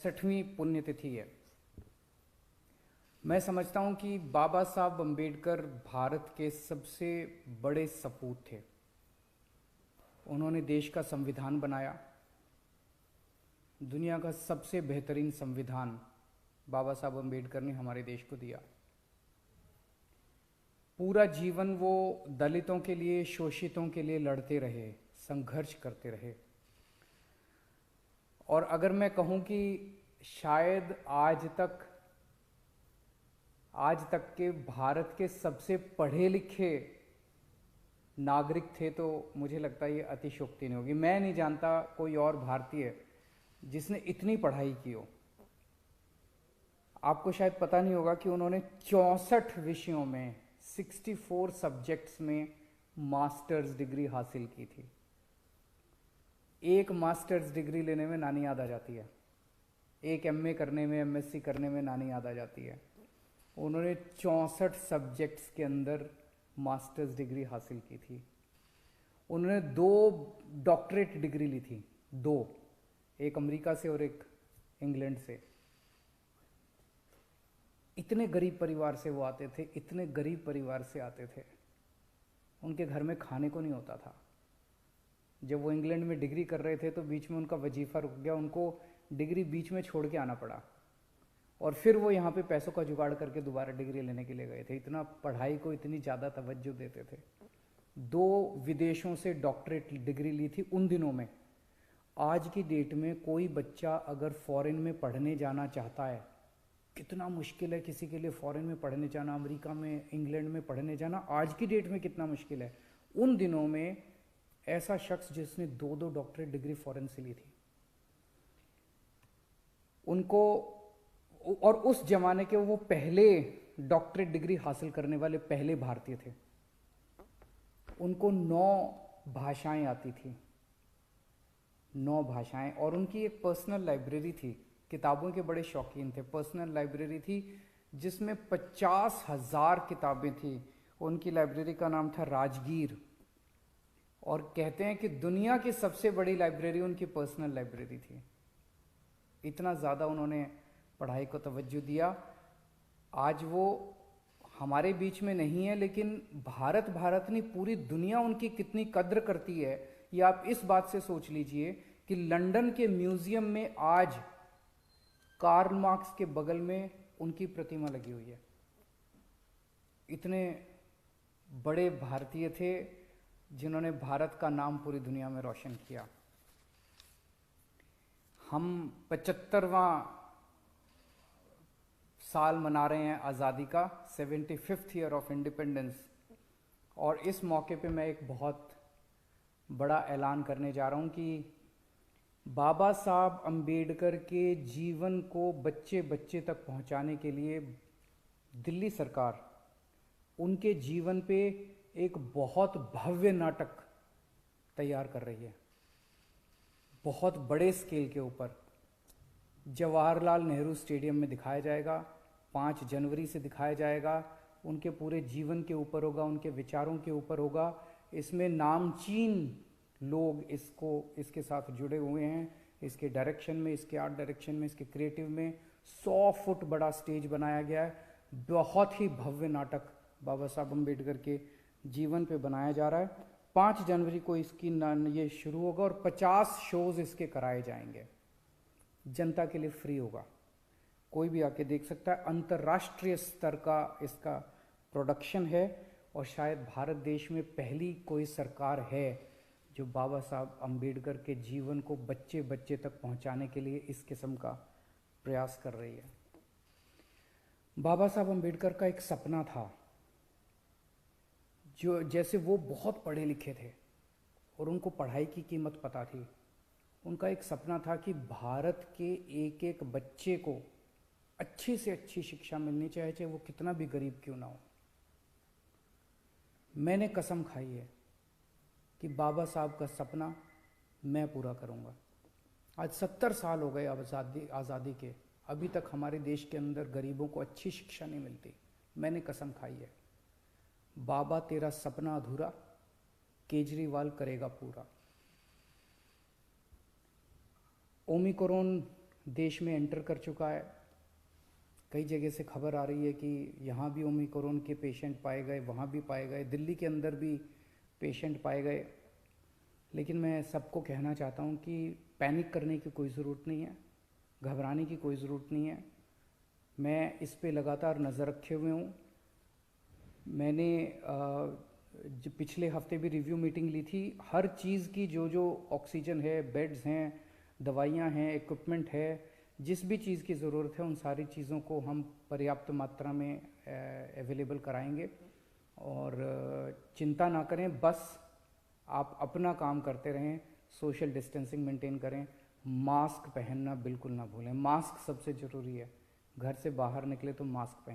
60वीं पुण्यतिथि है। मैं समझता हूं कि बाबा साहब अम्बेडकर भारत के सबसे बड़े सपूत थे। उन्होंने देश का संविधान बनाया। दुनिया का सबसे बेहतरीन संविधान बाबा साहब अम्बेडकर ने हमारे देश को दिया। पूरा जीवन वो दलितों के लिए, शोषितों के लिए लड़ते रहे, संघर्ष करते रहे। और अगर मैं कहूं कि शायद आज तक के भारत के सबसे पढ़े लिखे नागरिक थे, तो मुझे लगता है ये अतिशयोक्ति नहीं होगी। मैं नहीं जानता कोई और भारतीय जिसने इतनी पढ़ाई की हो। आपको शायद पता नहीं होगा कि उन्होंने 64 विषयों में 64 सब्जेक्ट्स में मास्टर्स डिग्री हासिल की थी। एक मास्टर्स डिग्री लेने में नानी याद आ जाती है, एक एमए करने में, एमएससी करने में नानी याद आ जाती है। उन्होंने 64 सब्जेक्ट्स के अंदर मास्टर्स डिग्री हासिल की थी। उन्होंने 2 डॉक्टरेट डिग्री ली थी, 2, एक अमेरिका से और एक इंग्लैंड से। इतने गरीब परिवार से वो आते थे, इतने गरीब परिवार से आते थे, उनके घर में खाने को नहीं होता था। जब वो इंग्लैंड में डिग्री कर रहे थे तो बीच में उनका वजीफा रुक गया, उनको डिग्री बीच में छोड़ के आना पड़ा, और फिर वो यहाँ पे पैसों का जुगाड़ करके दोबारा डिग्री लेने के लिए गए थे। इतना पढ़ाई को इतनी ज़्यादा तवज्जो देते थे। 2 विदेशों से डॉक्टरेट डिग्री ली थी उन दिनों में। आज की डेट में कोई बच्चा अगर फॉरेन में पढ़ने जाना चाहता है, कितना मुश्किल है किसी के लिए फॉरेन में पढ़ने जाना, अमेरिका में, इंग्लैंड में पढ़ने जाना आज की डेट में कितना मुश्किल है। उन दिनों में ऐसा शख्स जिसने 2 डॉक्टरेट डिग्री फॉरेन से ली थी, उनको, और उस जमाने के वो पहले डॉक्टरेट डिग्री हासिल करने वाले पहले भारतीय थे। उनको 9 भाषाएं आती थी, 9 भाषाएं। और उनकी एक पर्सनल लाइब्रेरी थी, किताबों के बड़े शौकीन थे। पर्सनल लाइब्रेरी थी जिसमें 50,000 किताबें थी। उनकी लाइब्रेरी का नाम था राजगीर। और कहते हैं कि दुनिया की सबसे बड़ी लाइब्रेरी उनकी पर्सनल लाइब्रेरी थी। इतना ज़्यादा उन्होंने पढ़ाई को तवज्जो दिया। आज वो हमारे बीच में नहीं है, लेकिन भारत नहीं, पूरी दुनिया उनकी कितनी कद्र करती है ये आप इस बात से सोच लीजिए कि लंदन के म्यूजियम में आज कार्ल मार्क्स के बगल में उनकी प्रतिमा लगी हुई है। इतने बड़े भारतीय थे जिन्होंने भारत का नाम पूरी दुनिया में रोशन किया। हम 75वां साल मना रहे हैं आज़ादी का, 75th ईयर ऑफ इंडिपेंडेंस। और इस मौके पे मैं एक बहुत बड़ा ऐलान करने जा रहा हूँ कि बाबा साहब अम्बेडकर के जीवन को बच्चे बच्चे तक पहुँचाने के लिए दिल्ली सरकार उनके जीवन पे एक बहुत भव्य नाटक तैयार कर रही है, बहुत बड़े स्केल के ऊपर। जवाहरलाल नेहरू स्टेडियम में दिखाया जाएगा, 5 जनवरी से दिखाया जाएगा। उनके पूरे जीवन के ऊपर होगा, उनके विचारों के ऊपर होगा। इसमें नामचीन लोग इसके साथ जुड़े हुए हैं, इसके डायरेक्शन में, इसके आर्ट डायरेक्शन में, इसके क्रिएटिव में। 100 फुट बड़ा स्टेज बनाया गया है। बहुत ही भव्य नाटक बाबा साहब अम्बेडकर के जीवन पे बनाया जा रहा है। 5 जनवरी को इसकी ये शुरू होगा और 50 शोज इसके कराए जाएंगे। जनता के लिए फ्री होगा, कोई भी आके देख सकता है। अंतर्राष्ट्रीय स्तर का इसका प्रोडक्शन है और शायद भारत देश में पहली कोई सरकार है जो बाबा साहब अम्बेडकर के जीवन को बच्चे बच्चे तक पहुंचाने के लिए इस किस्म का प्रयास कर रही है। बाबा साहब अम्बेडकर का एक सपना था, जो जैसे वो बहुत पढ़े लिखे थे और उनको पढ़ाई की कीमत पता थी। उनका एक सपना था कि भारत के एक एक बच्चे को अच्छी से अच्छी शिक्षा मिलनी चाहिए, चाहे वो कितना भी गरीब क्यों ना हो। मैंने कसम खाई है कि बाबा साहब का सपना मैं पूरा करूंगा। आज 70 साल हो गए आज़ादी के, अभी तक हमारे देश के अंदर गरीबों को अच्छी शिक्षा नहीं मिलती। मैंने कसम खाई है, बाबा तेरा सपना अधूरा, केजरीवाल करेगा पूरा। ओमिक्रॉन देश में एंटर कर चुका है। कई जगह से खबर आ रही है कि यहाँ भी ओमिक्रॉन के पेशेंट पाए गए, वहाँ भी पाए गए, दिल्ली के अंदर भी पेशेंट पाए गए। लेकिन मैं सबको कहना चाहता हूँ कि पैनिक करने की कोई ज़रूरत नहीं है, घबराने की कोई ज़रूरत नहीं है। मैं इस पे लगातार नज़र रखे हुए हूँ। मैंने जो पिछले हफ्ते भी रिव्यू मीटिंग ली थी। हर चीज़ की जो ऑक्सीजन है, बेड्स हैं, दवाइयाँ हैं, इक्विपमेंट है, जिस भी चीज़ की ज़रूरत है उन सारी चीज़ों को हम पर्याप्त मात्रा में अवेलेबल कराएंगे। और चिंता ना करें, बस आप अपना काम करते रहें, सोशल डिस्टेंसिंग मेंटेन करें, मास्क पहनना बिल्कुल ना भूलें। मास्क सबसे ज़रूरी है, घर से बाहर निकले तो मास्क पहनें।